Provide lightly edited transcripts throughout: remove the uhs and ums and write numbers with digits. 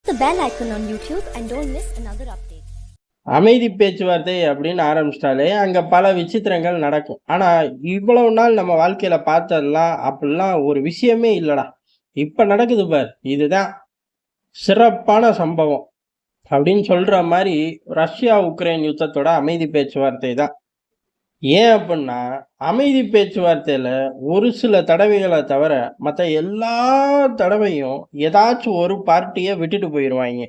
the bell icon on YouTube and don't miss another update. அமைதி பேச்சுவார்த்தை அப்படின்னு ஆரம்பிச்சிட்டாலே அங்க பல விசித்திரங்கள் நடக்கும். ஆனா இவ்வளவு நாள் நம்ம வாழ்க்கையில பார்த்ததெல்லாம் அப்படிலாம் ஒரு விஷயமே இல்லடா. இப்ப நடக்குது பார், இதுதான் சிறப்பான சம்பவம் அப்படின்னு சொல்ற மாதிரி ரஷ்யா உக்ரைன் யுத்தத்தோட அமைதி பேச்சுவார்த்தை தான். ஏன் அப்படின்னா அமைதி பேச்சுவார்த்தையில ஒரு சில தடவைகளை தவிர மற்ற எல்லா தடவையும் ஏதாச்சும் ஒரு பார்ட்டியை விட்டுட்டு போயிடுவாங்க.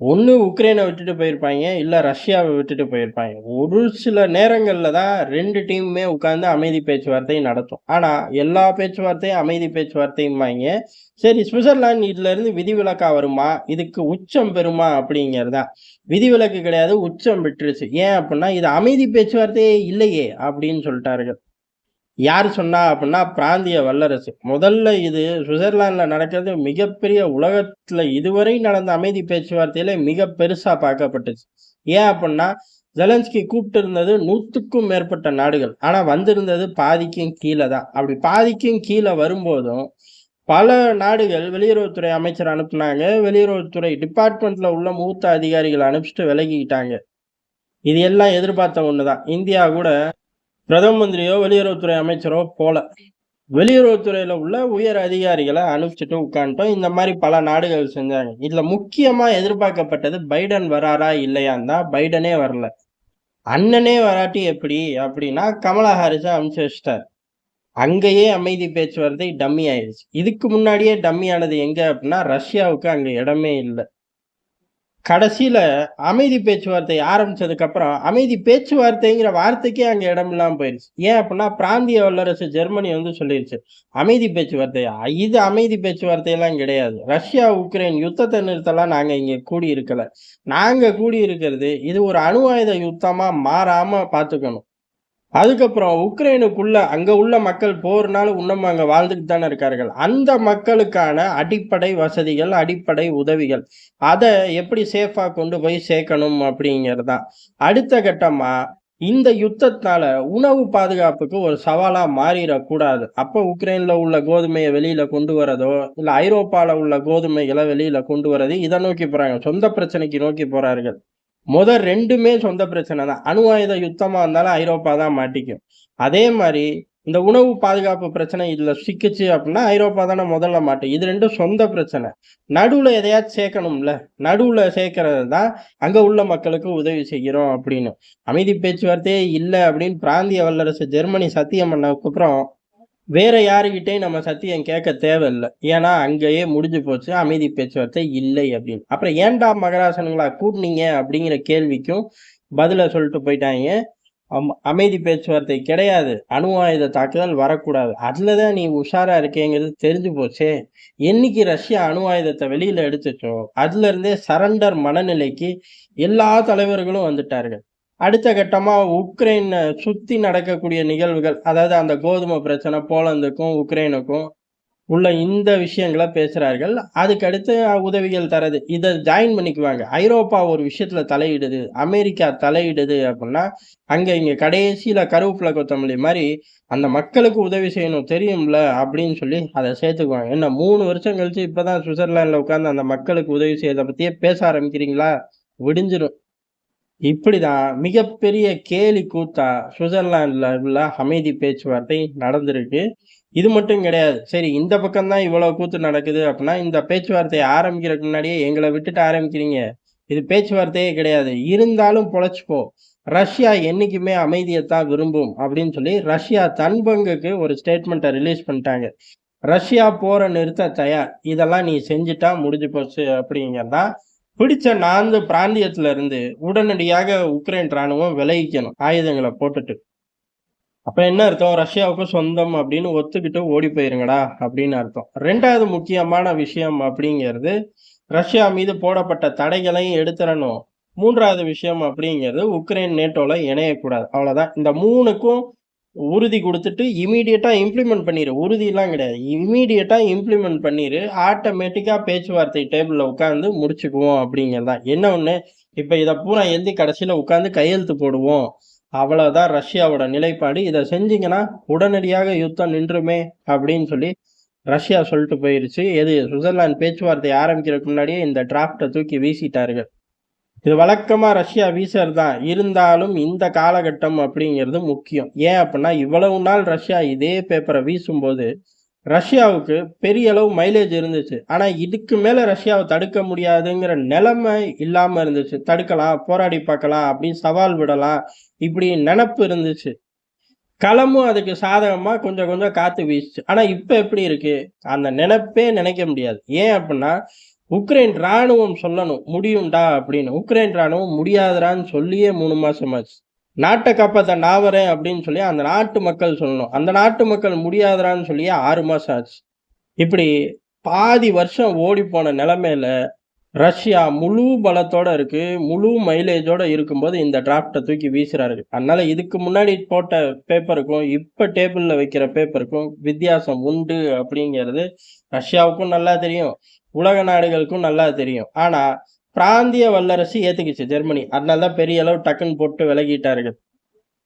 ஒன்று உக்ரைனை விட்டுட்டு போயிருப்பாங்க, இல்லை ரஷ்யாவை விட்டுட்டு போயிருப்பாங்க. ஒரு சில நேரங்களில் தான் ரெண்டு டீமுமே உட்காந்து அமைதி பேச்சுவார்த்தை நடத்தும். ஆனால் எல்லா பேச்சுவார்த்தையும் அமைதி பேச்சுவார்த்தையும்பாங்க. சரி, சுவிட்சர்லாந்து இதுலேருந்து விதிவிலக்கா வருமா, இதுக்கு உச்சம் பெறுமா அப்படிங்கிறதா. விதிவிலக்கு கிடையாது, உச்சம் பெற்றுருச்சு. ஏன் அப்படின்னா இது அமைதி பேச்சுவார்த்தையே இல்லையே அப்படின்னு சொல்லிட்டார்கள். யார் சொன்னா அப்படின்னா பிராந்திய வல்லரசு. முதல்ல இது சுவிட்சர்லாண்டில் நடக்கிறது மிகப்பெரிய, உலகத்தில் இதுவரை நடந்த அமைதி பேச்சுவார்த்தையில மிக பெருசாக பார்க்கப்பட்டுச்சு. ஏன் அப்படின்னா ஜெலன்ஸ்கி கூப்பிட்டு இருந்தது 100க்கும் மேற்பட்ட நாடுகள், ஆனால் வந்திருந்தது பாதிக்கும் கீழே தான். அப்படி பாதிக்கும் கீழே வரும்போதும் பல நாடுகள் வெளியுறவுத்துறை அமைச்சர் அனுப்புனாங்க, வெளியுறவுத்துறை டிபார்ட்மெண்ட்ல உள்ள மூத்த அதிகாரிகளை அனுப்பிச்சிட்டு விலகிக்கிட்டாங்க. இது எல்லாம் எதிர்பார்த்த ஒன்று தான். இந்தியா கூட பிரதம மந்திரியோ வெளியுறவுத்துறை அமைச்சரோ போல, வெளியுறவுத்துறையில உள்ள உயர் அதிகாரிகளை அனுப்பிச்சிட்டு உட்காந்துட்டோம். இந்த மாதிரி பல நாடுகள் செஞ்சாங்க. இதுல முக்கியமா எதிர்பார்க்கப்பட்டது பைடன் வராரா இல்லையான்னு தான். பைடனே வரல. அண்ணனே வராட்டி எப்படி அப்படின்னா கமலா ஹாரிஸை அனுப்பிச்சு வச்சிட்டார். அங்கேயே அமைதி பேச்சுவார்த்தை டம்மி ஆயிடுச்சு. இதுக்கு முன்னாடியே டம்மி ஆனது எங்க அப்படின்னா ரஷ்யாவுக்கு அங்க இடமே இல்லை. கடைசியில அமைதி பேச்சுவார்த்தை ஆரம்பிச்சதுக்கு அப்புறம் அமைதி பேச்சுவார்த்தைங்கிற வார்த்தைக்கே அங்க இடம் இல்லாம போயிருச்சு. ஏன் அப்படின்னா பிராந்திய வல்லரசு ஜெர்மனி சொல்லிருச்சு, அமைதி பேச்சுவார்த்தையா, இது அமைதி பேச்சுவார்த்தையெல்லாம் கிடையாது. ரஷ்யா உக்ரைன் யுத்தத்தை நிறுத்தலாம் நாங்க இங்க கூடி இருக்கல. நாங்க கூடி இருக்கிறது இது ஒரு அணு ஆயுத யுத்தமா மாறாம பாத்துக்கணும். அதுக்கப்புறம் உக்ரைனுக்குள்ள அங்க உள்ள மக்கள் போர்னால இன்னும் அங்க வாழ்ந்துட்டு தானே இருக்கார்கள். அந்த மக்களுக்கான அடிப்படை வசதிகள், அடிப்படை உதவிகள், அதை எப்படி சேஃபா கொண்டு போய் சேர்க்கணும் அப்படிங்கிறது தான். அடுத்த கட்டமா இந்த யுத்தத்தினால உணவு பாதுகாப்புக்கு ஒரு சவாலா மாறிடக்கூடாது. அப்போ உக்ரைன்ல உள்ள கோதுமையை வெளியில கொண்டு வரதோ, இல்ல ஐரோப்பால உள்ள கோதுமைகளை வெளியில கொண்டு வரது, இதை நோக்கி போறாங்க. சொந்த பிரச்சனைக்கு நோக்கி போறார்கள். ரெண்டுமே சொந்த பிரச்சனை தான். அணு ஆயுத யுத்தமா இருந்தாலும் ஐரோப்பா தான் மாட்டிக்கும். அதே மாதிரி இந்த உணவு பாதுகாப்பு பிரச்சனை இதுல சிக்கிச்சு அப்படின்னா ஐரோப்பா தானே முதல்ல மாட்டும். இது ரெண்டும் சொந்த பிரச்சனை. நடுவுல எதையாச்சும் சேர்க்கணும்ல, நடுவுல சேர்க்கறது தான் அங்க உள்ள மக்களுக்கு உதவி செய்கிறோம் அப்படின்னு. அமைதி பேச்சுவார்த்தையே இல்லை அப்படின்னு பிராந்திய வல்லரசு ஜெர்மனி சத்தியம் பண்ணதுக்கு அப்புறம் வேற யாருக்கிட்டையும் நம்ம சத்தியம் கேட்க தேவையில்லை. ஏன்னா அங்கேயே முடிஞ்சு போச்சு, அமைதி பேச்சுவார்த்தை இல்லை அப்படின்னு. அப்புறம் ஏன்டா மகராசனுங்களா கூட்டினீங்க அப்படிங்கிற கேள்விக்கும் பதில சொல்லிட்டு போயிட்டாங்க. அமைதி பேச்சுவார்த்தை கிடையாது, அணு ஆயுத தாக்குதல் வரக்கூடாது, அதுலதான் நீ உஷாரா இருக்கேங்கிறது தெரிஞ்சு போச்சே. என்னைக்கு ரஷ்யா அணு ஆயுதத்தை வெளியில எடுத்துச்சோ அதுல இருந்தே சரண்டர் மனநிலைக்கு எல்லா தலைவர்களும் வந்துட்டார்கள். அடுத்த கட்டமா உக்ரைனை சுத்தி நடக்கக்கூடிய நிகழ்வுகள், அதாவது அந்த கோதுமை பிரச்சனை, போலந்துக்கும் உக்ரைனுக்கும் உள்ள இந்த விஷயங்களை பேசுறார்கள். அதுக்கு அடுத்து உதவிகள் தரது, இதை ஜாயின் பண்ணிக்குவாங்க. ஐரோப்பா ஒரு விஷயத்துல தலையிடுது, அமெரிக்கா தலையிடுது அப்படின்னா அங்க இங்க கடைசியில கருவேப்பிலை கொத்தமல்லி மாதிரி அந்த மக்களுக்கு உதவி செய்யணும் தெரியும்ல அப்படின்னு சொல்லி அதை சேர்த்துக்குவாங்க. என்ன 3 வருஷம் கழிச்சு இப்பதான் சுவிட்சர்லாந்துல உட்கார்ந்து அந்த மக்களுக்கு உதவி செய்யறதை பத்தியே பேச ஆரம்பிக்கிறீங்களா, விடிஞ்சிடும். இப்படிதான் மிகப்பெரிய கேலி கூத்தா சுவிட்சர்லாந்துல உள்ள அமைதி பேச்சுவார்த்தை நடந்திருக்கு. இது மட்டும் கிடையாது. சரி, இந்த பக்கம் தான் இவ்வளவு கூத்து நடக்குது அப்படின்னா இந்த பேச்சுவார்த்தையை ஆரம்பிக்கிறதுக்கு முன்னாடியே எங்களை விட்டுட்டு ஆரம்பிக்கிறீங்க, இது பேச்சுவார்த்தையே கிடையாது, இருந்தாலும் பொழைச்சுப்போ, ரஷ்யா என்னைக்குமே அமைதியைத்தான் விரும்பும் அப்படின்னு சொல்லி ரஷ்யா தன் பங்குக்கு ஒரு ஸ்டேட்மெண்ட்டை ரிலீஸ் பண்ணிட்டாங்க. ரஷ்யா போரை நிறுத்த தயார், இதெல்லாம் நீ செஞ்சுட்டா முடிஞ்சு போச்சு அப்படிங்கிறதான். பிடிச்ச 4 பிராந்தியத்துல இருந்து உடனடியாக உக்ரைன் ராணுவம் விலகிக்கணும், ஆயுதங்களை போட்டுட்டு. அப்ப என்ன அர்த்தம், ரஷ்யாவுக்கும் சொந்தம் அப்படின்னு ஒத்துக்கிட்டு ஓடி போயிருங்கடா அப்படின்னு அர்த்தம். 2வது முக்கியமான விஷயம் அப்படிங்கிறது ரஷ்யா மீது போடப்பட்ட தடைகளையும் எடுத்துடணும். 3வது விஷயம் அப்படிங்கிறது உக்ரைன் நேட்டோல இணையக்கூடாது. அவ்வளவுதான். இந்த 3க்கும் உறுதி கொடுத்துட்டு இமீடியட்டா இம்ப்ளிமெண்ட் பண்ணிடு. உறுதியெல்லாம் கிடையாது, இமீடியட்டா இம்ப்ளிமெண்ட் பண்ணிடு. ஆட்டோமேட்டிக்கா பேச்சுவார்த்தை டேபிள்ல உட்காந்து முடிச்சுக்குவோம் அப்படிங்கிறதான். என்ன ஒண்ணு, இப்ப இதை பூரா எழுதி கடைசியில உட்காந்து கையெழுத்து போடுவோம், அவ்வளவுதான் ரஷ்யாவோட நிலைப்பாடு. இதை செஞ்சீங்கன்னா உடனடியாக யுத்தம் நின்றுமே அப்படின்னு சொல்லி ரஷ்யா சொல்லிட்டு போயிருச்சு. எது சுவிட்சர்லாந்து பேச்சுவார்த்தை ஆரம்பிக்கிறதுக்கு முன்னாடியே இந்த டிராஃப்ட்டை தூக்கி வீசிட்டார்கள். இது வழக்கமா ரஷ்யா வீசுறது தான். இருந்தாலும் இந்த காலகட்டம் அப்படிங்கிறது முக்கியம். ஏன் அப்படின்னா, இவ்வளவு நாள் ரஷ்யா இதே பேப்பரை வீசும்போது, ரஷ்யாவுக்கு பெரிய அளவு மைலேஜ் இருந்துச்சு. ஆனா, இதுக்கு மேல ரஷ்யாவை தடுக்க முடியாதுங்கிற நிலைமை இல்லாம இருந்துச்சு. தடுக்கலாம், போராடி பார்க்கலாம், அப்படின்னு சவால் விடலாம், இப்படி நெனப்பு இருந்துச்சு. களமும் அதுக்கு சாதகமா கொஞ்சம் கொஞ்சம் காத்து வீசுச்சு. ஆனா, இப்ப எப்படி இருக்கு? அந்த நெனப்பே நினைக்க முடியாது. ஏன் அப்படின்னா, உக்ரைன் ராணுவம் சொல்லணும், முடியும்டா அப்படின்னு. உக்ரைன் ராணுவம் முடியாதுடான்னு சொல்லியே 3 மாசம் ஆச்சு. நாட்ட காப்பாத்த நான் வரேன் அப்படின்னு சொல்லி அந்த நாட்டு மக்கள் சொல்லணும். அந்த நாட்டு மக்கள் முடியாதுடான்னு சொல்லியே 6 மாசம் ஆச்சு. இப்படி பாதி வருஷம் ஓடிப்போன நிலைமையில, ரஷ்யா முழு பலத்தோட இருக்கு. முழு மைலேஜோட இருக்கும்போது இந்த டிராஃப்ட்டை தூக்கி வீசுறார்கள். அதனால இதுக்கு முன்னாடி போட்ட பேப்பருக்கும், இப்ப டேபிள்ல வைக்கிற பேப்பருக்கும் வித்தியாசம் உண்டு அப்படிங்கிறது ரஷ்யாவுக்கும் நல்லா தெரியும். உலக நாடுகளுக்கும் நல்லா தெரியும். ஆனா, பிராந்திய வல்லரசு ஏத்துக்குச்சு ஜெர்மனி. அதனால தான் பெரிய அளவு டக்குன்னு போட்டு விலகிட்டார்கள்.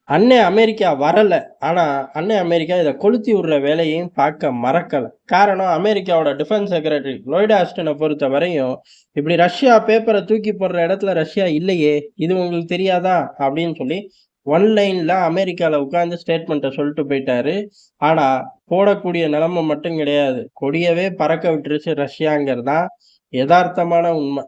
அன்னை அமெரிக்கா வரல. ஆனா, அன்னை அமெரிக்கா இத கொளுத்தி விடுற வேலையையும் பார்க்க மறக்கல. காரணம், அமெரிக்காவோட டிஃபென்ஸ் செக்ரட்டரி லோய்ட் ஆஸ்டினை பொறுத்த வரையும், இப்படி ரஷ்யா பேப்பரை தூக்கி போடுற இடத்துல ரஷ்யா இல்லையே, இது உங்களுக்கு தெரியாதா அப்படின்னு சொல்லி ஒன் லைன்ல அமெரிக்கால உட்கார்ந்து ஸ்டேட்மெண்ட்டை சொல்லிட்டு போயிட்டாரு. ஆனா, போடக்கூடிய நிலைமை மட்டும் கிடையாது. கொடியவே பறக்க விட்டுருச்சு ரஷ்யாங்கிறது தான் யதார்த்தமான உண்மை.